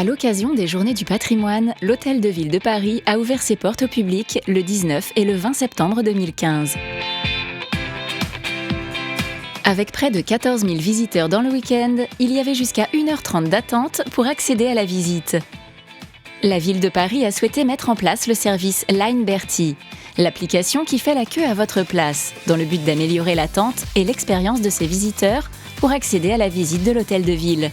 À l'occasion des Journées du patrimoine, l'Hôtel de Ville de Paris a ouvert ses portes au public le 19 et le 20 septembre 2015. Avec près de 14 000 visiteurs dans le week-end, il y avait jusqu'à 1h30 d'attente pour accéder à la visite. La Ville de Paris a souhaité mettre en place le service Line Berty, l'application qui fait la queue à votre place, dans le but d'améliorer l'attente et l'expérience de ses visiteurs pour accéder à la visite de l'Hôtel de Ville.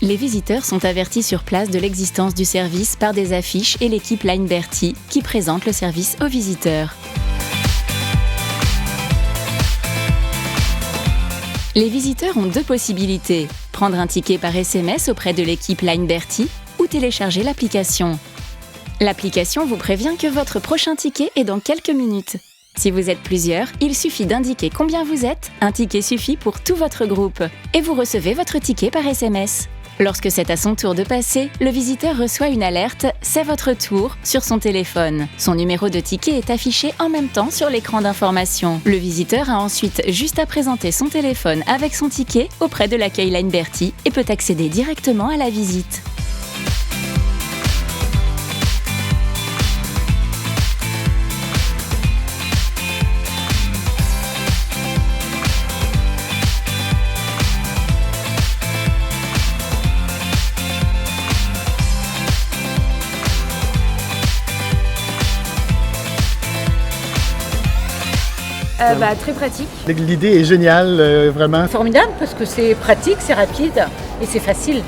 Les visiteurs sont avertis sur place de l'existence du service par des affiches et l'équipe Line Berty qui présente le service aux visiteurs. Les visiteurs ont deux possibilités, prendre un ticket par SMS auprès de l'équipe Line Berty ou télécharger l'application. L'application vous prévient que votre prochain ticket est dans quelques minutes. Si vous êtes plusieurs, il suffit d'indiquer combien vous êtes, un ticket suffit pour tout votre groupe, et vous recevez votre ticket par SMS. Lorsque c'est à son tour de passer, le visiteur reçoit une alerte « C'est votre tour » sur son téléphone. Son numéro de ticket est affiché en même temps sur l'écran d'information. Le visiteur a ensuite juste à présenter son téléphone avec son ticket auprès de l'accueil Line Berty et peut accéder directement à la visite. Très pratique. L'idée est géniale, vraiment. Formidable parce que c'est pratique, c'est rapide et c'est facile.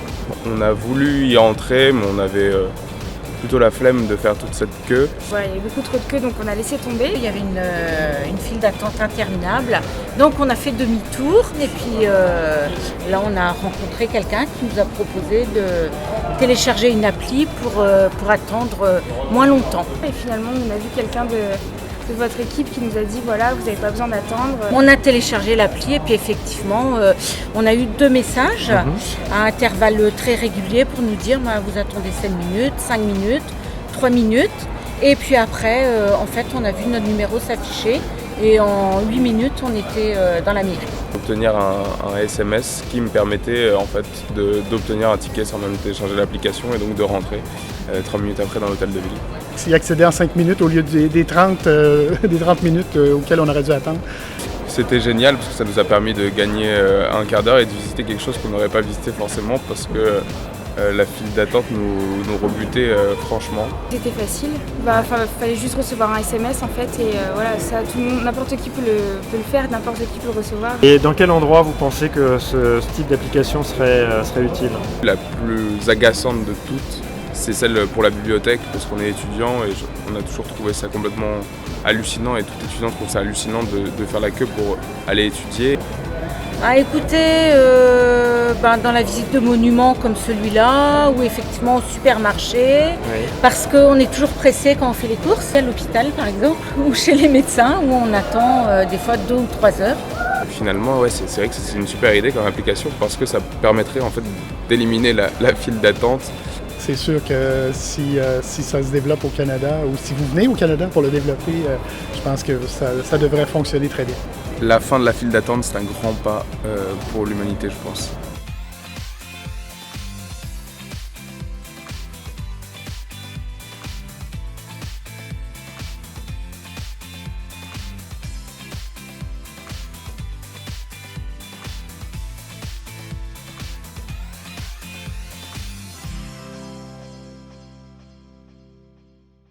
On a voulu y entrer, mais on avait plutôt la flemme de faire toute cette queue. Voilà, il y avait beaucoup trop de queue, donc on a laissé tomber. Il y avait une file d'attente interminable. Donc on a fait demi-tour et puis là on a rencontré quelqu'un qui nous a proposé de télécharger une appli pour attendre moins longtemps. Et finalement on a vu quelqu'un de votre équipe qui nous a dit voilà, vous n'avez pas besoin d'attendre. On a téléchargé l'appli et puis effectivement on a eu 2 messages à intervalles très réguliers pour nous dire vous attendez 7 minutes, 5 minutes, 3 minutes et puis après en fait on a vu notre numéro s'afficher et en 8 minutes on était dans la mairie. Obtenir un SMS qui me permettait en fait d'obtenir un ticket sans même télécharger l'application et donc de rentrer 3 minutes après dans l'hôtel de ville. Y accéder en 5 minutes au lieu des 30 minutes auxquelles on aurait dû attendre. C'était génial parce que ça nous a permis de gagner un quart d'heure et de visiter quelque chose qu'on n'aurait pas visité forcément parce que la file d'attente nous rebutait franchement. C'était facile, fallait juste recevoir un SMS en fait et voilà, ça, tout le monde, n'importe qui peut le faire, n'importe qui peut le recevoir. Et dans quel endroit vous pensez que ce type d'application serait utile ? La plus agaçante de toutes, c'est celle pour la bibliothèque parce qu'on est étudiant et on a toujours trouvé ça complètement hallucinant et tout étudiant trouve ça hallucinant de faire la queue pour aller étudier. Écoutez, dans la visite de monuments comme celui-là, ou effectivement au supermarché, parce qu'on est toujours pressé quand on fait les courses, à l'hôpital par exemple, ou chez les médecins, où on attend des fois 2 ou 3 heures. Finalement, c'est vrai que c'est une super idée comme application parce que ça permettrait en fait d'éliminer la file d'attente. C'est sûr que si ça se développe au Canada, ou si vous venez au Canada pour le développer, je pense que ça devrait fonctionner très bien. La fin de la file d'attente, c'est un grand pas pour l'humanité, je pense.